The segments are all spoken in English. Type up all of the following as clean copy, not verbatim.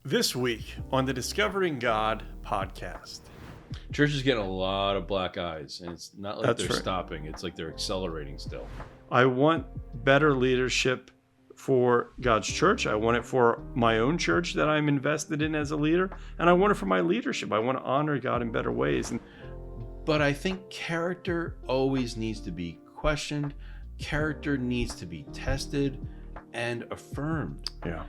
This week on the Discovering God podcast. Church is getting a lot of black eyes, and it's not like That's they're right. stopping. It's like they're accelerating still. I want better leadership for God's church. I want it for my own church that I'm invested in as a leader, and I want it for my leadership. I want to honor God in better ways. But I think character always needs to be questioned. Character needs to be tested and affirmed. Yeah.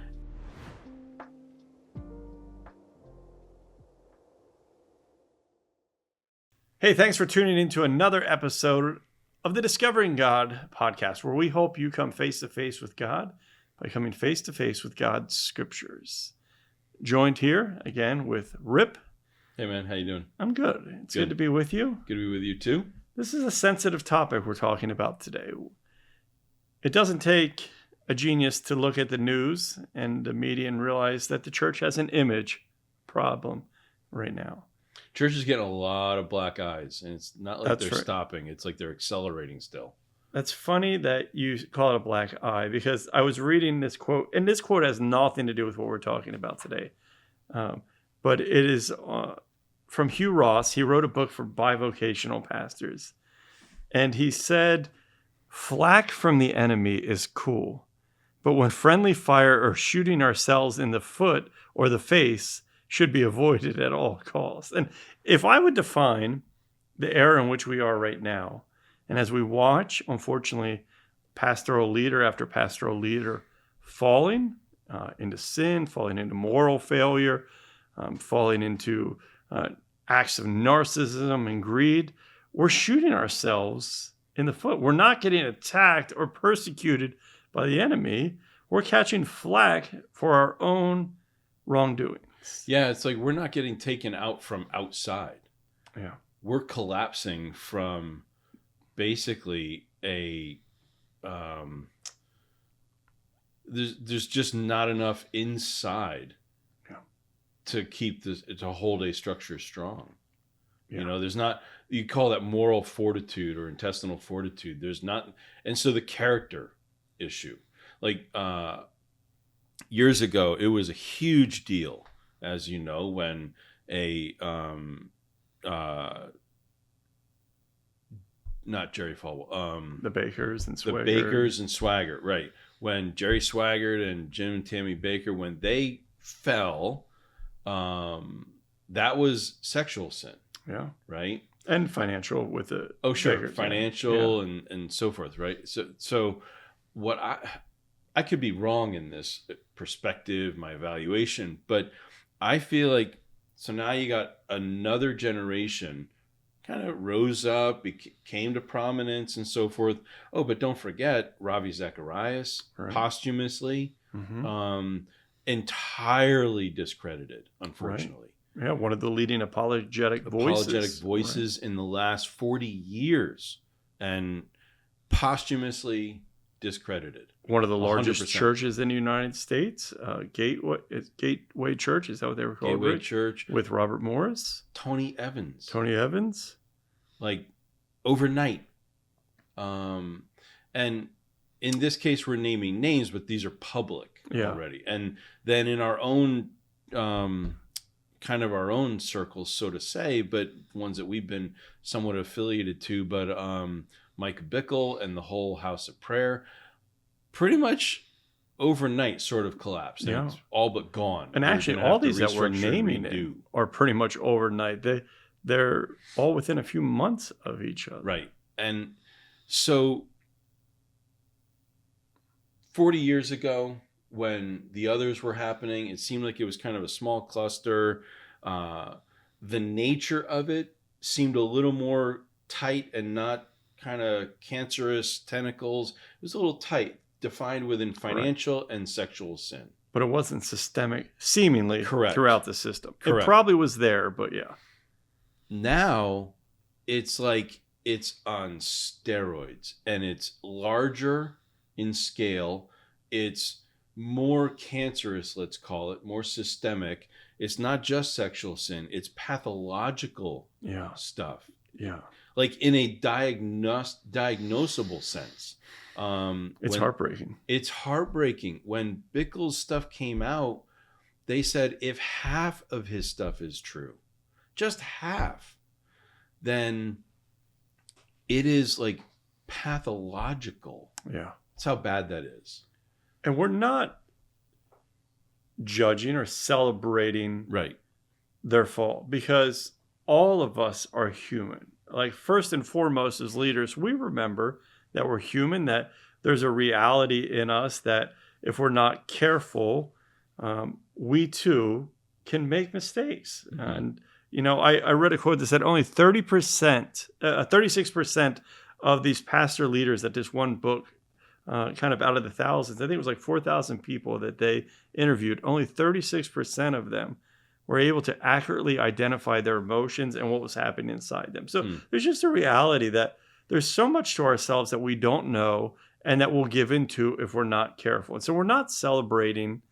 Hey, thanks for tuning into another episode of the Discovering God podcast, where we hope you come face to face with God by coming face to face with God's scriptures. Joined here again with Rip. Hey man, how you doing? I'm good. It's good to be with you. Good to be with you too. This is a sensitive topic we're talking about today. It doesn't take a genius to look at the news and the media and realize that the church has an image problem right now. Church is getting a lot of black eyes, and it's not like they're right. stopping. It's like they're accelerating still. That's funny that you call it a black eye, because I was reading this quote, and this quote has nothing to do with what we're talking about today. But it is from Hugh Ross. He wrote a book for bivocational pastors. And he said, "Flack from the enemy is cool, but when friendly fire or shooting ourselves in the foot or the face should be avoided at all costs." And if I would define the era in which we are right now, and as we watch, unfortunately, pastoral leader after pastoral leader falling into sin, falling into moral failure, falling into acts of narcissism and greed, we're shooting ourselves in the foot. We're not getting attacked or persecuted by the enemy. We're catching flack for our own wrongdoing. Yeah, it's like we're not getting taken out from outside. Yeah. We're collapsing from basically there's just not enough inside to keep this, to hold a structure strong. You know, there's not, you call that moral fortitude or intestinal fortitude. There's not, and so the character issue, like years ago, it was a huge deal, as you know, when not Jerry Falwell, The Bakers and Swagger. The Bakers and Swagger, right. When Jerry Swaggart and Jim and Tammy Baker, when they fell, that was sexual sin. Yeah. Right. And financial with the Bakers, Bakers, financial and so forth, right? So what I could be wrong in this perspective, my evaluation, but I feel like, so now you got another generation kind of rose up, came to prominence and so forth. Oh, but don't forget Ravi Zacharias, right, posthumously, entirely discredited, unfortunately. Right. Yeah, one of the leading apologetic voices in the last 40 years, and posthumously discredited. One of the largest 100%. Churches in the United States, Gateway Church, is that what they were called? Gateway right? Church. With Robert Morris. Tony Evans. Like overnight. And in this case, we're naming names, but these are public already. And then in our own, kind of our own circles, so to say, but ones that we've been somewhat affiliated to, but Mike Bickle and the whole House of Prayer, pretty much overnight sort of collapsed. Yeah. It's all but gone. And actually, all these that we're naming are pretty much overnight. They're all within a few months of each other. Right. And so 40 years ago, when the others were happening, it seemed like it was kind of a small cluster. The nature of it seemed a little more tight and not kind of cancerous tentacles. It was a little tight, defined within financial and sexual sin. But it wasn't systemic, seemingly, throughout the system. Correct. It probably was there, but yeah. Now, it's like it's on steroids, and it's larger in scale. It's more cancerous, let's call it, more systemic. It's not just sexual sin. It's pathological stuff. Yeah. Like in a diagnosable sense. It's heartbreaking. It's heartbreaking. When Bickle's stuff came out, they said if half of his stuff is true, just half, then it is like pathological. Yeah. That's how bad that is. And we're not judging or celebrating Right. their fall, because all of us are human. Like, first and foremost, as leaders, we remember that we're human, that there's a reality in us that if we're not careful, we too can make mistakes. Mm-hmm. And, I read a quote that said only 36% of these pastor leaders that this one book, kind of out of the thousands, I think it was like 4,000 people that they interviewed, only 36% of them were able to accurately identify their emotions and what was happening inside them. So there's just a reality that there's so much to ourselves that we don't know and that we'll give into if we're not careful. And so we're not celebrating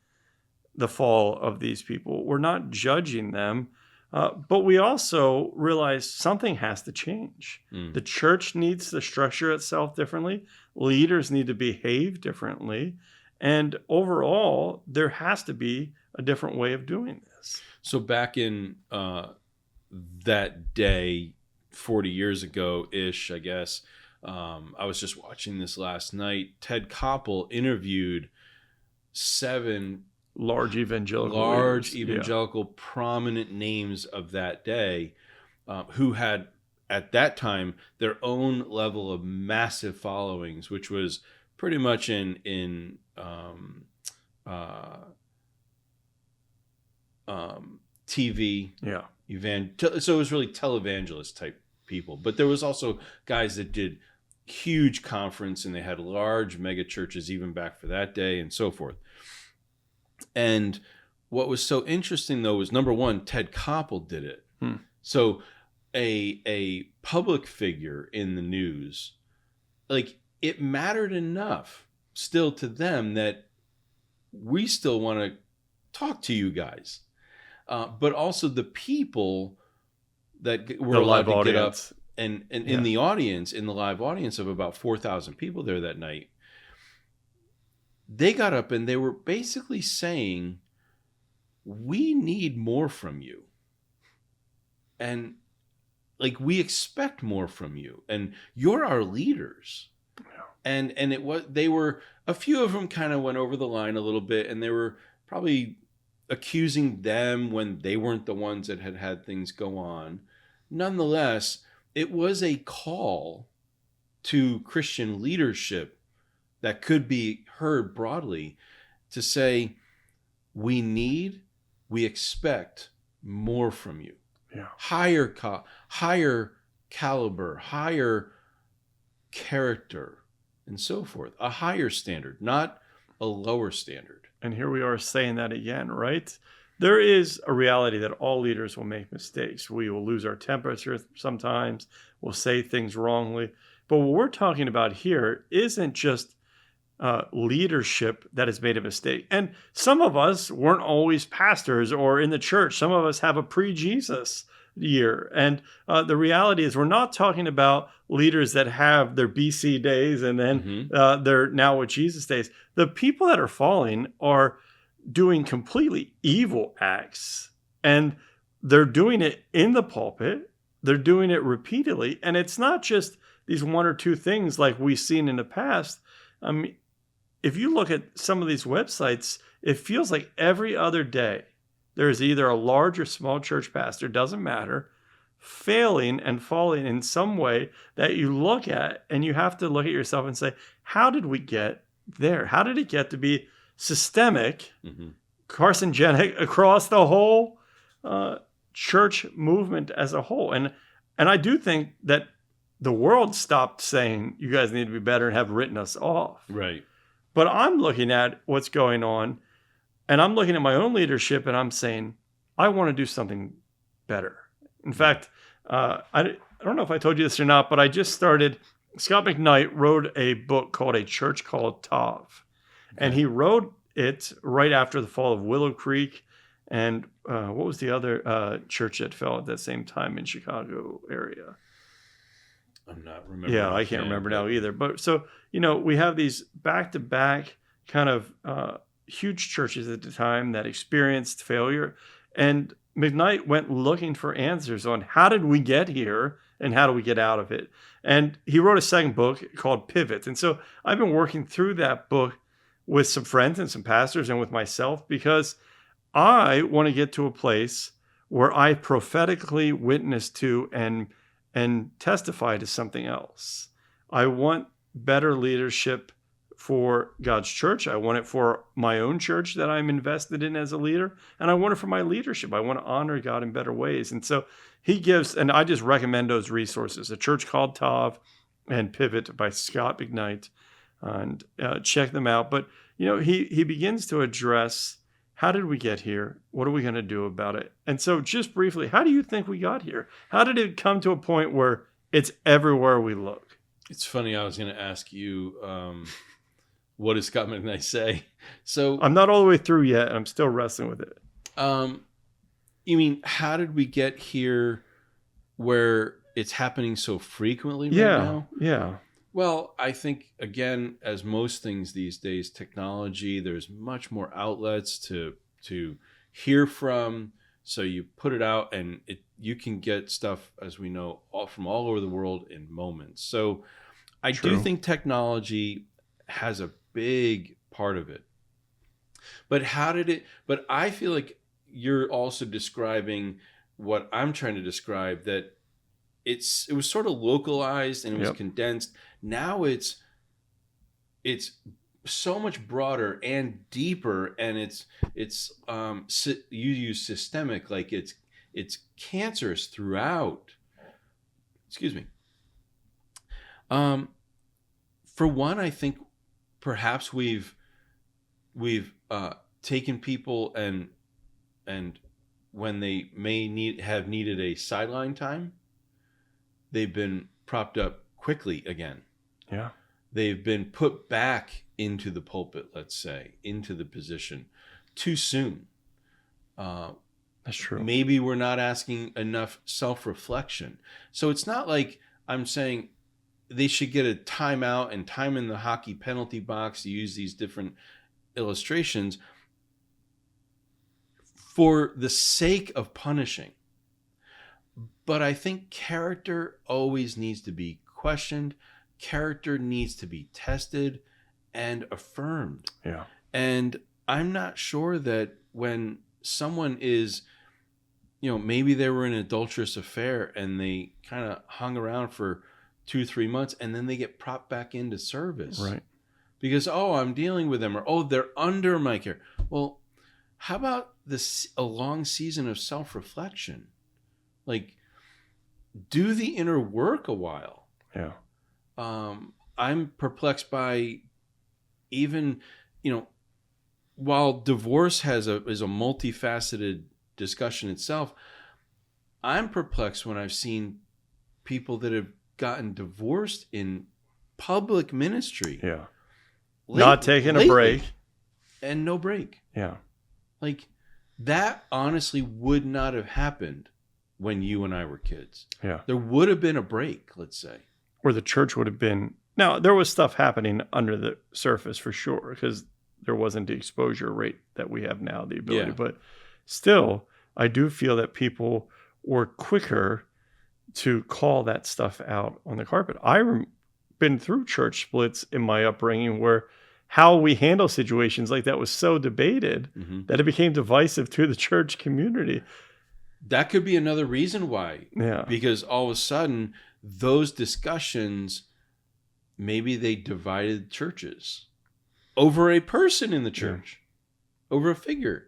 the fall of these people. We're not judging them. But we also realize something has to change. The church needs to structure itself differently. Leaders need to behave differently. And overall, there has to be a different way of doing this. So back in that day, 40 years ago-ish, I guess, I was just watching this last night. Ted Koppel interviewed 7 large evangelical prominent names of that day, who had at that time their own level of massive followings, which was pretty much in TV, so it was really televangelist type people. But there was also guys that did huge conference, and they had large mega churches even back for that day, and so forth. And what was so interesting, though, was number one, Ted Koppel did it. So a public figure in the news, like, it mattered enough still to them that we still want to talk to you guys. But also the people that were allowed to get up and in the audience, in the live audience of about 4,000 people there that night, they got up and they were basically saying, we need more from you. And like, we expect more from you, and you're our leaders. And they were, a few of them kind of went over the line a little bit, and they were probably accusing them when they weren't the ones that had things go on. Nonetheless, it was a call to Christian leadership that could be heard broadly to say, we expect more from you. Higher caliber, higher character, and so forth. A higher standard, not a lower standard. And here we are saying that again, right? There is a reality that all leaders will make mistakes. We will lose our temperature sometimes. We'll say things wrongly. But what we're talking about here isn't just leadership that has made a mistake. And some of us weren't always pastors or in the church. Some of us have a pre-Jesus year. And the reality is, we're not talking about leaders that have their BC days and then they're now with Jesus days. The people that are falling are doing completely evil acts, and they're doing it in the pulpit. They're doing it repeatedly. And it's not just these one or two things like we've seen in the past. I mean, if you look at some of these websites, it feels like every other day there's either a large or small church pastor, doesn't matter, failing and falling in some way that you look at, and you have to look at yourself and say, how did we get there? How did it get to be systemic, carcinogenic across the whole church movement as a whole? And I do think that the world stopped saying, you guys need to be better, and have written us off. Right. But I'm looking at what's going on, and I'm looking at my own leadership, and I'm saying, I want to do something better. In fact, I don't know if I told you this or not, but I just started, Scott McKnight wrote a book called A Church Called Tav. And he wrote it right after the fall of Willow Creek. And what was the other church that fell at that same time in Chicago area? I'm not remembering. Yeah, I can't remember now either. But so, we have these back-to-back kind of huge churches at the time that experienced failure. And McKnight went looking for answers on how did we get here and how do we get out of it. And he wrote a second book called Pivot. And so I've been working through that book with some friends and some pastors and with myself because I want to get to a place where I prophetically witness to and testify to something else. I want better leadership for God's church. I want it for my own church that I'm invested in as a leader. And I want it for my leadership. I want to honor God in better ways. And so he gives, and I just recommend those resources, A Church Called Tav and Pivot by Scott McKnight, and check them out. But, he begins to address, how did we get here? What are we going to do about it? And so just briefly, how do you think we got here? How did it come to a point where it's everywhere we look? It's funny. I was going to ask you, what does Scott McKnight say? So I'm not all the way through yet. I'm still wrestling with it. You mean, how did we get here where it's happening so frequently right now? Yeah. Well, I think, again, as most things these days, technology, there's much more outlets to hear from. So you put it out and you can get stuff, as we know, from all over the world in moments. So I do think technology has a big part of it. But but I feel like you're also describing what I'm trying to describe, that it was sort of localized and it was condensed. Now it's so much broader and deeper, and you use systemic, like it's cancerous throughout. Excuse me. For one, I think perhaps we've taken people and when they may have needed a sideline time, they've been propped up quickly again. Yeah. They've been put back into the pulpit, let's say, into the position too soon. That's true. Maybe we're not asking enough self-reflection. So it's not like I'm saying they should get a timeout and time in the hockey penalty box to use these different illustrations for the sake of punishing. But I think character always needs to be questioned. Character needs to be tested and affirmed. Yeah. And I'm not sure that when someone is, maybe they were in an adulterous affair and they kind of hung around for 2-3 months and then they get propped back into service. Right. Because, I'm dealing with them, or, they're under my care. Well, how about a long season of self-reflection? Like, do the inner work a while. Yeah. I'm perplexed by even, while divorce is a multifaceted discussion itself, I'm perplexed when I've seen people that have gotten divorced in public ministry. Yeah. Not taking a break. And no break. Yeah. Like, that honestly would not have happened when you and I were kids. Yeah. There would have been a break, let's say. Or the church would have been. Now, there was stuff happening under the surface for sure, because there wasn't the exposure rate that we have now, the ability. Yeah. But still, I do feel that people were quicker to call that stuff out on the carpet. I've been through church splits in my upbringing where how we handle situations like that was so debated that it became divisive to the church community. That could be another reason why. Yeah. Because all of a sudden, those discussions, maybe they divided churches over a person in the church, over a figure.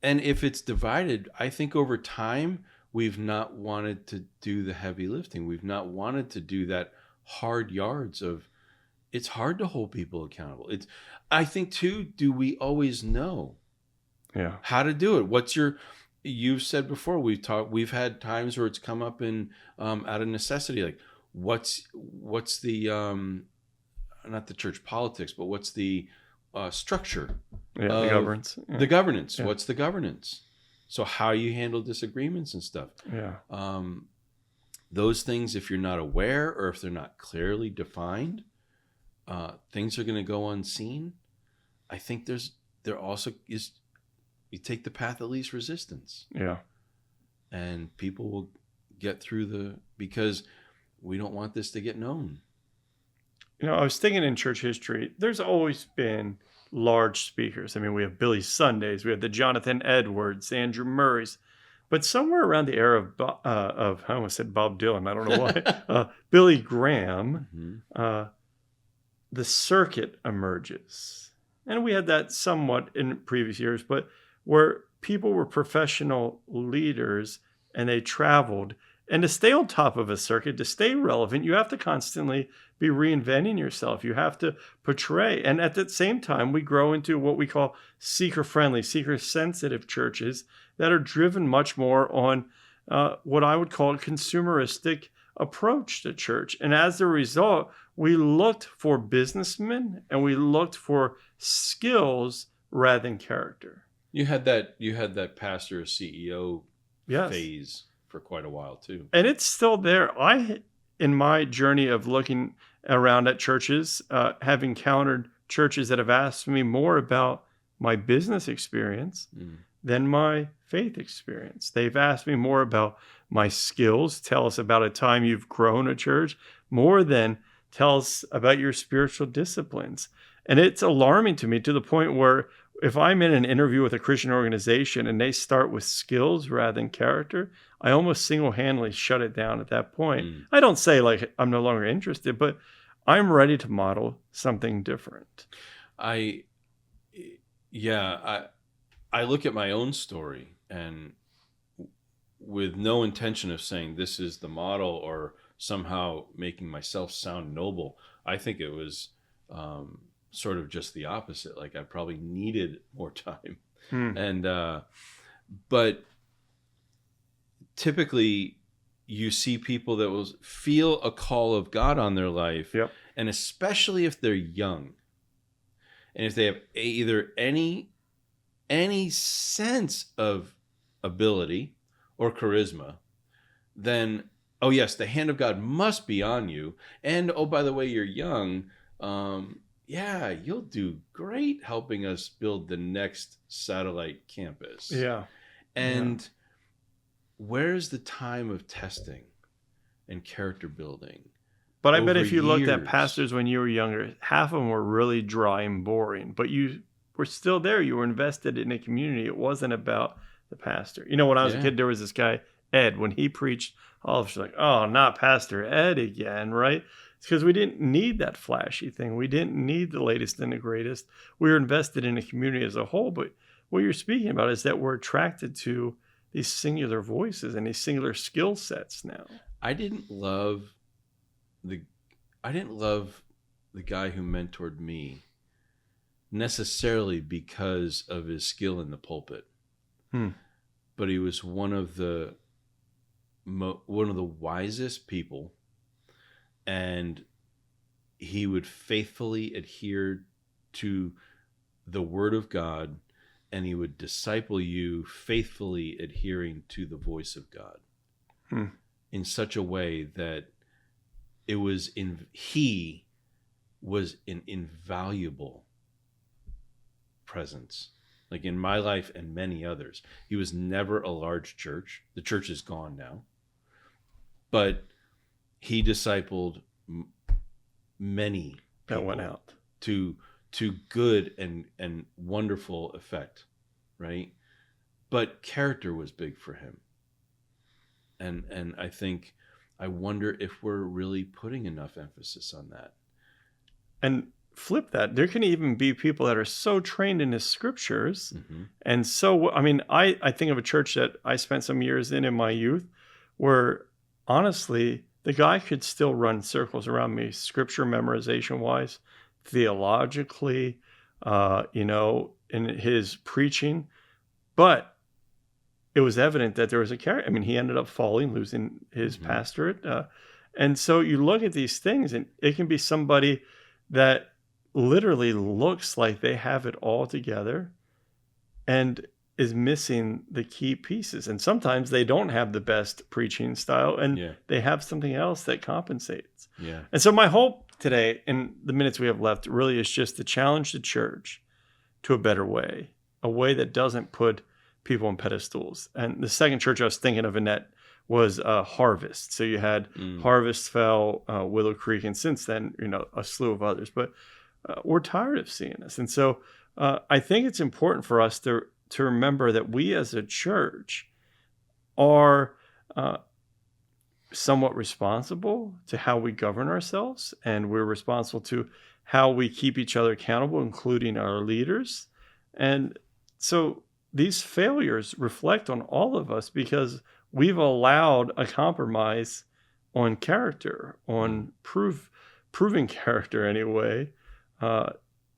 And if it's divided, I think over time, we've not wanted to do the heavy lifting. We've not wanted to do that hard yards of, it's hard to hold people accountable. I think too, do we always know how to do it? You've said before, we've had times where it's come up in out of necessity, like what's the not the church politics, but what's the structure? The governance. Yeah. The governance. Yeah. What's the governance? So how you handle disagreements and stuff. Yeah. Those things, if you're not aware or if they're not clearly defined, things are going to go unseen. I think there also is, you take the path of least resistance. Yeah. And people will get through because we don't want this to get known. I was thinking in church history, there's always been large speakers. I mean, we have Billy Sundays, we have the Jonathan Edwards, Andrew Murrays, but somewhere around the era of I almost said Bob Dylan, I don't know why, Billy Graham, the circuit emerges. And we had that somewhat in previous years, but where people were professional leaders and they traveled. And to stay on top of a circuit, to stay relevant, you have to constantly be reinventing yourself. You have to portray. And at the same time, we grow into what we call seeker-friendly, seeker-sensitive churches that are driven much more on what I would call a consumeristic approach to church. And as a result, we looked for businessmen and we looked for skills rather than character. You had that pastor CEO phase for quite a while too. And it's still there. In my journey of looking around at churches, have encountered churches that have asked me more about my business experience than my faith experience. They've asked me more about my skills. Tell us about a time you've grown a church, more than tell us about your spiritual disciplines. And it's alarming to me, to the point where if I'm in an interview with a Christian organization and they start with skills rather than character, I almost single-handedly shut it down at that point. I don't say like I'm no longer interested, but I'm ready to model something different. I look at my own story, and with no intention of saying this is the model or somehow making myself sound noble, I think it was sort of just the opposite. Like I probably needed more time. And but typically you see people that will feel a call of God on their life. Yep. And especially if they're young, and if they have either any sense of ability or charisma, then, oh yes, the hand of God must be on you. And oh, by the way, you're young. Yeah, you'll do great helping us build the next satellite campus. Yeah. And where's the time of testing and character building? But I bet if you looked at pastors when you were younger, half of them were really dry and boring, but you were still there. You were invested in a community. It wasn't about the pastor. When I was a kid, there was this guy, Ed, when he preached, all of us were like, oh, not Pastor Ed again, right? It's because we didn't need that flashy thing. We didn't need the latest and the greatest. We were invested in a community as a whole. But what you're speaking about is that we're attracted to these singular voices and these singular skill sets now. I didn't love the guy who mentored me necessarily because of his skill in the pulpit. But he was one of the wisest people, and he would faithfully adhere to the Word of God, and he would disciple you faithfully adhering to the voice of God in such a way that he was an invaluable presence, like in my life and many others. He was never a large church. The church is gone now. But he discipled many that went out to good and wonderful effect, right? But character was big for him. And I wonder if we're really putting enough emphasis on that. And flip that. There can even be people that are so trained in the scriptures. And so, I think of a church that I spent some years in my youth where honestly, the guy could still run circles around me, scripture memorization wise, theologically, in his preaching. But it was evident that there was a character. He ended up losing his pastorate. And so you look at these things, and it can be somebody that literally looks like they have it all together and is missing the key pieces. And sometimes they don't have the best preaching style, and they have something else that compensates. And so my hope today, in the minutes we have left, really is just to challenge the church to a better way, a way that doesn't put people on pedestals. And the second church I was thinking of in that was Harvest. So you had Harvest Fell, Willow Creek, and since then, a slew of others. But we're tired of seeing this. And so I think it's important for us to remember that we as a church are somewhat responsible to how we govern ourselves, and we're responsible to how we keep each other accountable, including our leaders. And so these failures reflect on all of us because we've allowed a compromise on character, on proving character anyway,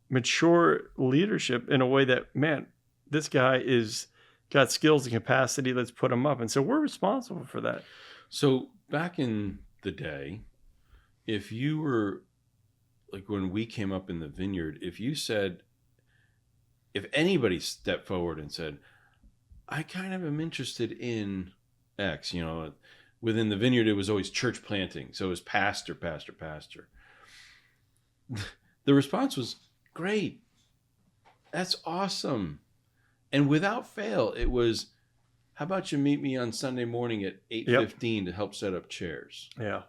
mature leadership in a way that, man, this guy is got skills and capacity, let's put him up. And so we're responsible for that. So back in the day, if you were, like when we came up in the vineyard, if anybody stepped forward and said, I kind of am interested in X, within the vineyard, it was always church planting. So it was pastor. The response was, great. That's awesome. And without fail, it was, how about you meet me on Sunday morning at 8:15 to help set up chairs? Yeah.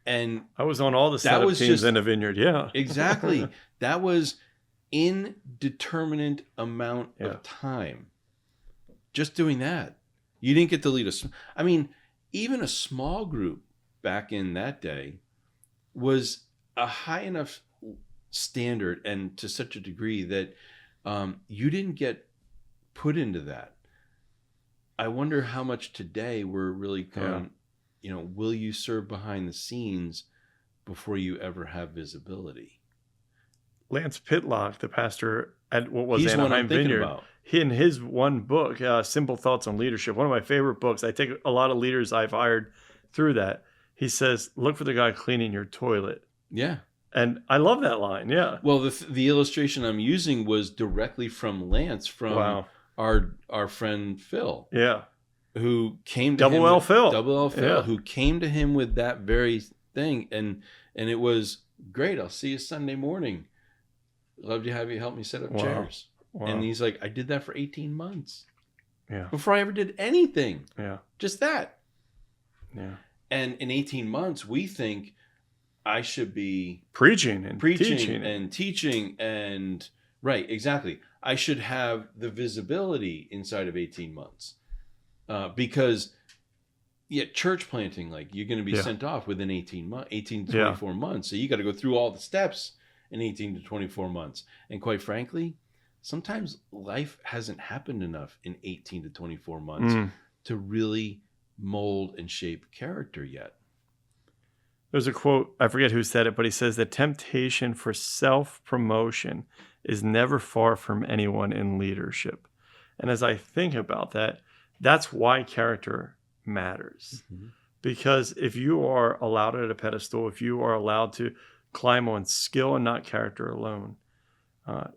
And I was on all the setup teams in the vineyard. Yeah. Exactly. That was indeterminate amount of time. Just doing that. You didn't get to lead even a small group back in that day was a high enough standard and to such a degree that you didn't get put into that. I wonder how much today we're really going, will you serve behind the scenes before you ever have visibility? Lance Pitlock, the pastor at He's Anaheim Vineyard, about. In his one book, Simple Thoughts on Leadership, one of my favorite books, I take a lot of leaders I've hired through that. He says, look for the guy cleaning your toilet. Yeah. And I love that line. Yeah. Well, the illustration I'm using was directly from Lance, from our friend Phil. Yeah. Who came to Double L Phil, who came to him with that very thing. And it was great. I'll see you Sunday morning. Love to have you help me set up chairs. Wow. And he's like, I did that for 18 months. Yeah. Before I ever did anything. Yeah. Just that. Yeah. And in 18 months, we think I should be preaching and teaching and right, exactly. I should have the visibility inside of 18 months. Because church planting, like you're going to be sent off within 18 to 24 months. So you got to go through all the steps in 18 to 24 months. And quite frankly, sometimes life hasn't happened enough in 18 to 24 months to really mold and shape character yet. There's a quote, I forget who said it, but he says the temptation for self-promotion is never far from anyone in leadership. And as I think about that, that's why character matters. Mm-hmm. Because if you are allowed at a pedestal, if you are allowed to climb on skill and not character alone,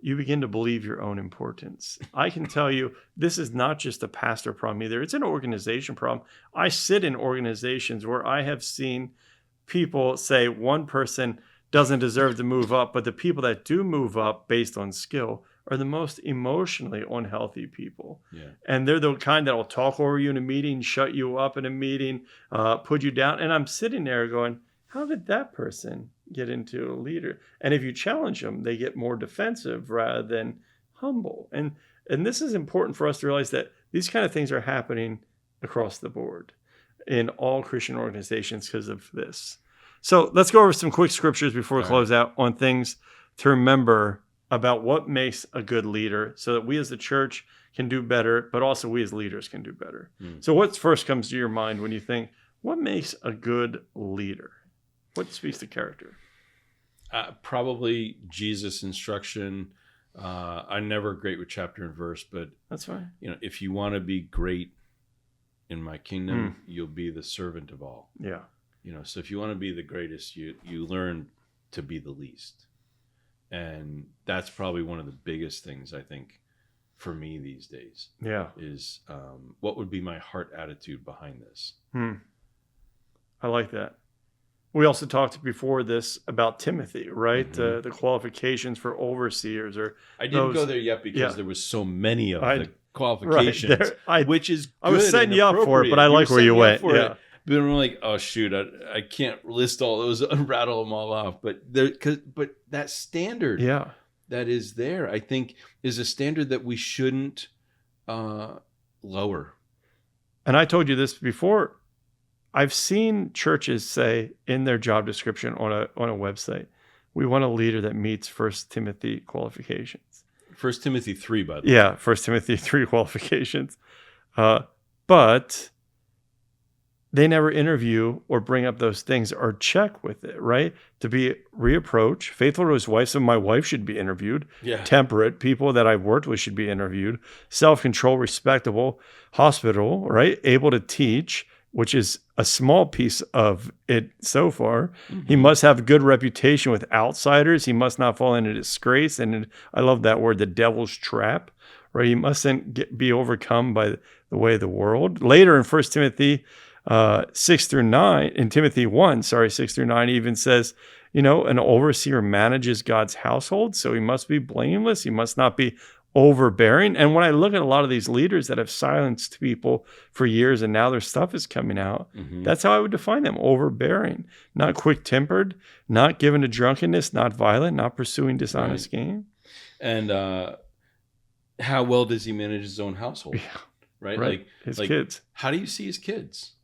you begin to believe your own importance. I can tell you, this is not just a pastor problem either. It's an organization problem. I sit in organizations where I have seen people say one person doesn't deserve to move up, but the people that do move up based on skill are the most emotionally unhealthy people. Yeah. And they're the kind that will talk over you in a meeting, shut you up in a meeting, put you down. And I'm sitting there going, how did that person get into a leader? And if you challenge them, they get more defensive rather than humble. And this is important for us to realize that these kind of things are happening across the board in all Christian organizations because of this. So let's go over some quick scriptures before we close out on things to remember about what makes a good leader so that we as the church can do better, but also we as leaders can do better. So what first comes to your mind when you think, what makes a good leader? What speaks to character? Probably Jesus' instruction. I'm never great with chapter and verse, but that's fine. If you want to be great in my kingdom, you'll be the servant of all. Yeah. So if you want to be the greatest, you learn to be the least. And that's probably one of the biggest things, I think, for me these days. Yeah. Is what would be my heart attitude behind this? I like that. we also talked before this about Timothy, right? Mhm. The qualifications for overseers or I didn't go those. there yet because Yeah, there was so many of I the right qualifications, there. I which is I was good setting and you up for it, but appropriate. I You were like where setting you me up went. for Yeah, it. But I'm like, oh shoot, I can't list all those, rattle them all off. But but that standard yeah. that is there, I think, is a standard that we shouldn't lower. And I told you this before. I've seen churches say in their job description on a website, we want a leader that meets First Timothy qualifications. 1 Timothy 3, by the way. Yeah, First Timothy 3 qualifications. But they never interview or bring up those things or check with it, right? To be reapproach, faithful to his wife. So my wife should be interviewed. Yeah. Temperate, people that I've worked with should be interviewed. Self-control, respectable, hospitable, right? Able to teach, which is a small piece of it so far. He Mhm. must have good reputation with outsiders. He must not fall into disgrace. And I love that word, the devil's trap, right? He mustn't be overcome by the way of the world. Later in 1 Timothy 6 through 9, in Timothy 1, 6 through 9, even says, an overseer manages God's household, so he must be blameless. He must not be overbearing. And when I look at a lot of these leaders that have silenced people for years and now their stuff is coming out, Mhm. that's how I would define them: overbearing, not quick-tempered, not given to drunkenness, not violent, not pursuing dishonest gain. And how well does he manage his own household? Yeah, Right? right. His kids. How do you see his kids?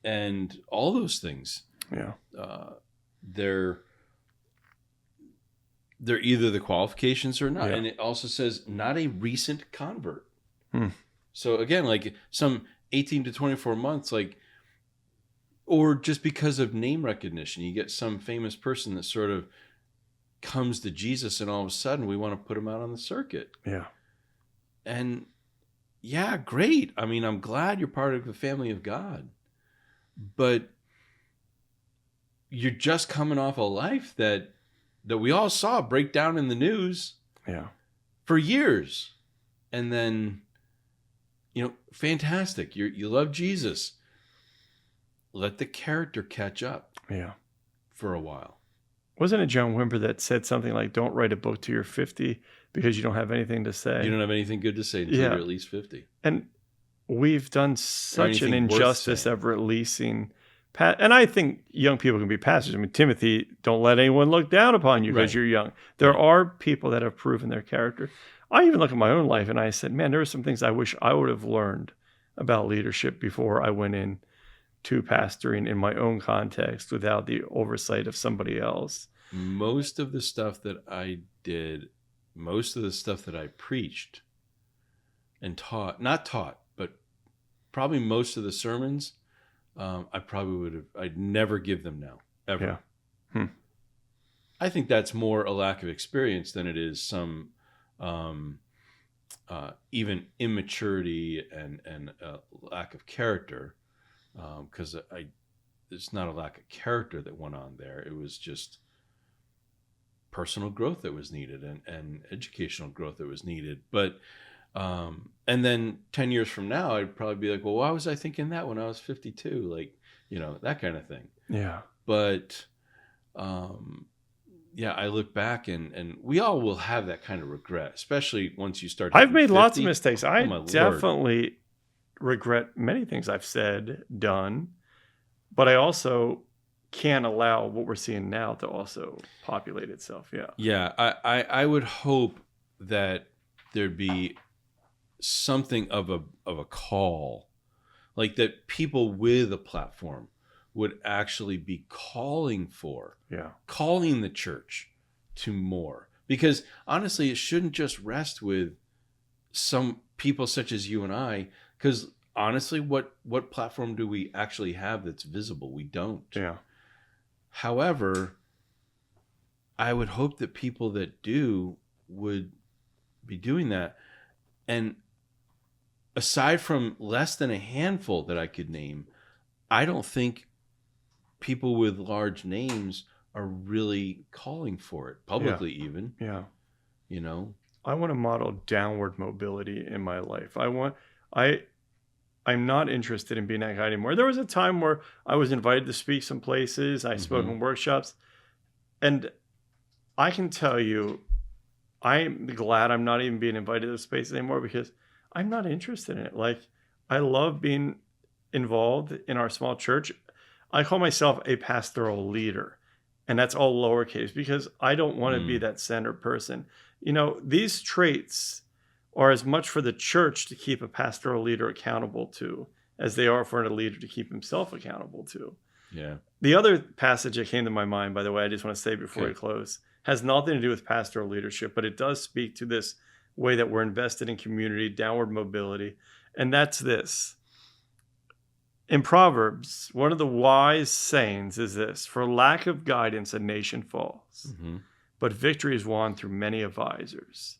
And all those things. Yeah. They're either the qualifications or not. Yeah. And it also says not a recent convert. Hmm. So again, like some 18 to 24 months, or just because of name recognition, you get some famous person that sort of comes to Jesus and all of a sudden we want to put him out on the circuit. Yeah. And yeah, great. I mean, I'm glad you're part of the family of God, but you're just coming off a life that we all saw break down in the news for years. And then, fantastic. You love Jesus. Let the character catch up for a while. Wasn't it John Wimber that said something like, don't write a book till you're 50 because you don't have anything to say? You don't have anything good to say until you're at least 50. And we've done such an anything worth injustice saying. of releasing. And I think young people can be pastors. I mean, Timothy, don't let anyone look down upon you because Right. you're young. There are people that have proven their character. I even look at my own life and I said, man, there are some things I wish I would have learned about leadership before I went in to pastoring in my own context without the oversight of somebody else. Most of the stuff that I did, most of the stuff that I preached and not taught, but probably most of the sermons, I probably would have, I'd never give them now, ever. Yeah. I think that's more a lack of experience than it is some even immaturity and lack of character. Because it's not a lack of character that went on there. It was just personal growth that was needed and educational growth that was needed. But and then 10 years from now, I'd probably be like, well, why was I thinking that when I was 52? Like, that kind of thing. Yeah. But I look back and we all will have that kind of regret, especially once you start. I've made 50. lots of mistakes. I my Lord. definitely regret many things I've said, done, but I also can't allow what we're seeing now to also populate itself. Yeah. I would hope that there'd be something of a call, like that people with a platform would actually be calling the church to more. Because honestly, it shouldn't just rest with some people such as you and I, because honestly, what platform do we actually have that's visible? We don't. Yeah. However, I would hope that people that do would be doing that. And aside from less than a handful that I could name, I don't think people with large names are really calling for it publicly, even. Yeah. You know, I want to model downward mobility in my life. I'm not interested in being that guy anymore. There was a time where I was invited to speak some places. I spoke in workshops. And I can tell you, I'm glad I'm not even being invited to those spaces anymore because I'm not interested in it. Like, I love being involved in our small church. I call myself a pastoral leader, and that's all lowercase because I don't want to be that center person. You know, these traits are as much for the church to keep a pastoral leader accountable to as they are for a leader to keep himself accountable to. Yeah. The other passage that came to my mind, by the way, I just want to say before we close, has nothing to do with pastoral leadership, but it does speak to this way that we're invested in community, downward mobility. And that's this. In Proverbs, one of the wise sayings is this: for lack of guidance, a nation falls, but victory is won through many advisors.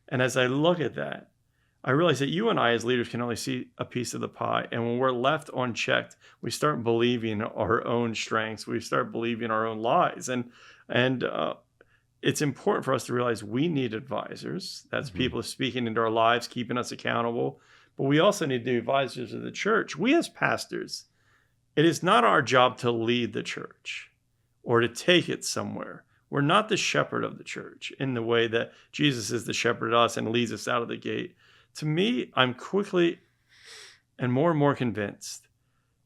And as I look at that, I realize that you and I as leaders can only see a piece of the pie. And when we're left unchecked, we start believing our own strengths. We start believing our own lies. And it's important for us to realize we need advisors. That's people speaking into our lives, keeping us accountable. But we also need the advisors of the church. We as pastors, it is not our job to lead the church or to take it somewhere. We're not the shepherd of the church in the way that Jesus is the shepherd of us and leads us out of the gate. To me, I'm quickly and more convinced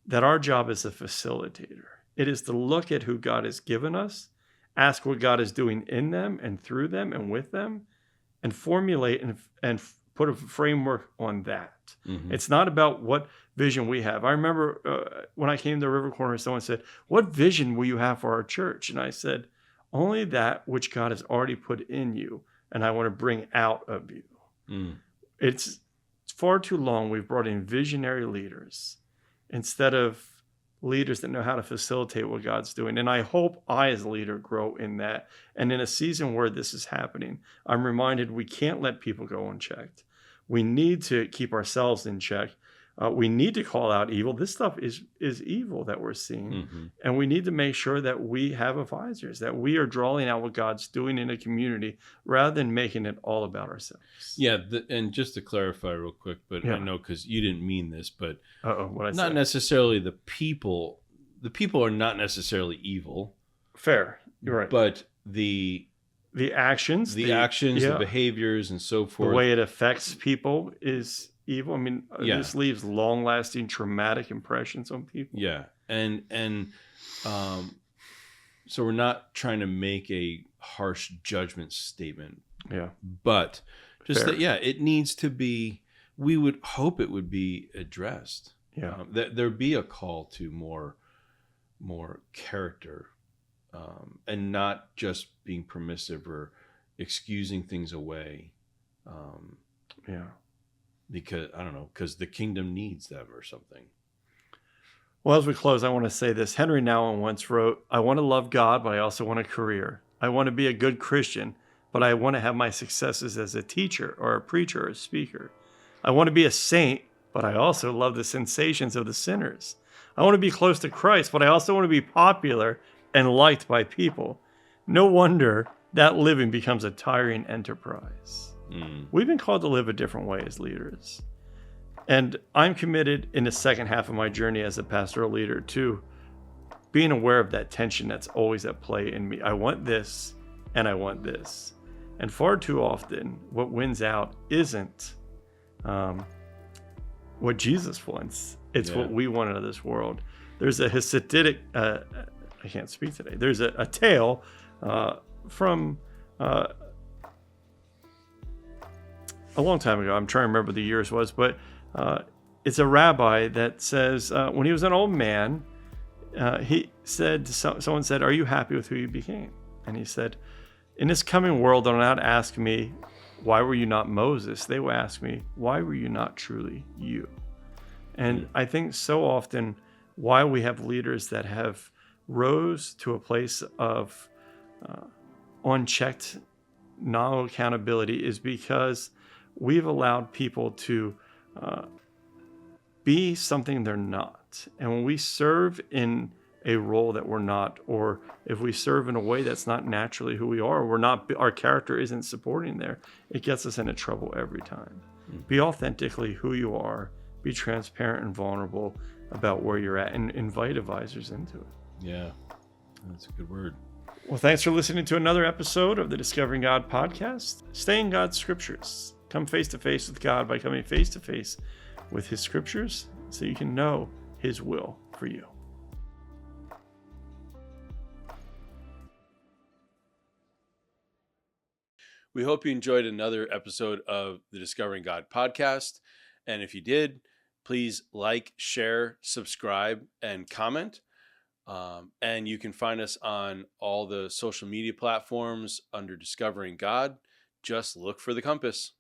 that our job is a facilitator. It is to look at who God has given us, ask what God is doing in them and through them and with them, and formulate and put a framework on that. It's not about what vision we have. I remember when I came to River Corner, someone said, "What vision will you have for our church?" And I said, "Only that which God has already put in you, and I want to bring out of you." It's far too long we've brought in visionary leaders instead of leaders that know how to facilitate what God's doing. And I hope I, as a leader, grow in that. And in a season where this is happening, I'm reminded we can't let people go unchecked. We need to keep ourselves in check. We need to call out evil. This stuff is evil that we're seeing. And we need to make sure that we have advisors, that we are drawing out what God's doing in a community rather than making it all about ourselves. Yeah. And just to clarify real quick, but I know because you didn't mean this, but not necessarily the people. The people are not necessarily evil. Fair. You're right. But the actions, the behaviors and so forth. The way it affects people is evil. I mean, this leaves long-lasting traumatic impressions on people. Yeah. And so we're not trying to make a harsh judgment statement. Yeah. But just that, it needs to be, we would hope it would be addressed. Yeah. There'd be a call to more character, and not just being permissive or excusing things away. Because I don't know, because the kingdom needs them or something. Well, as we close, I want to say this. Henry Nouwen once wrote, "I want to love God, but I also want a career. I want to be a good Christian, but I want to have my successes as a teacher or a preacher or a speaker. I want to be a saint, but I also love the sensations of the sinners. I want to be close to Christ, but I also want to be popular and liked by people. No wonder that living becomes a tiring enterprise." We've been called to live a different way as leaders. And I'm committed in the second half of my journey as a pastoral leader to being aware of that tension that's always at play in me. I want this and I want this. And far too often, what wins out isn't what Jesus wants. It's what we want out of this world. There's a Hasidic, I can't speak today. There's a tale from a long time ago. I'm trying to remember the years was, but it's a rabbi that says when he was an old man, he said, someone said, "Are you happy with who you became?" And he said, "In this coming world, they'll not ask me, 'Why were you not Moses?' They will ask me, 'Why were you not truly you?'" And I think so often why we have leaders that have rose to a place of unchecked non-accountability is because we've allowed people to be something they're not. And when we serve in a role that we're not, or if we serve in a way that's not naturally who we are, our character isn't supporting there, it gets us into trouble every time. Be authentically who you are, be transparent and vulnerable about where you're at and invite advisors into it. Yeah, that's a good word. Well, thanks for listening to another episode of the Discovering God podcast. Stay in God's scriptures. Come face to face with God by coming face to face with his scriptures so you can know his will for you. We hope you enjoyed another episode of the Discovering God podcast. And if you did, please like, share, subscribe, and comment. And you can find us on all the social media platforms under Discovering God. Just look for the compass.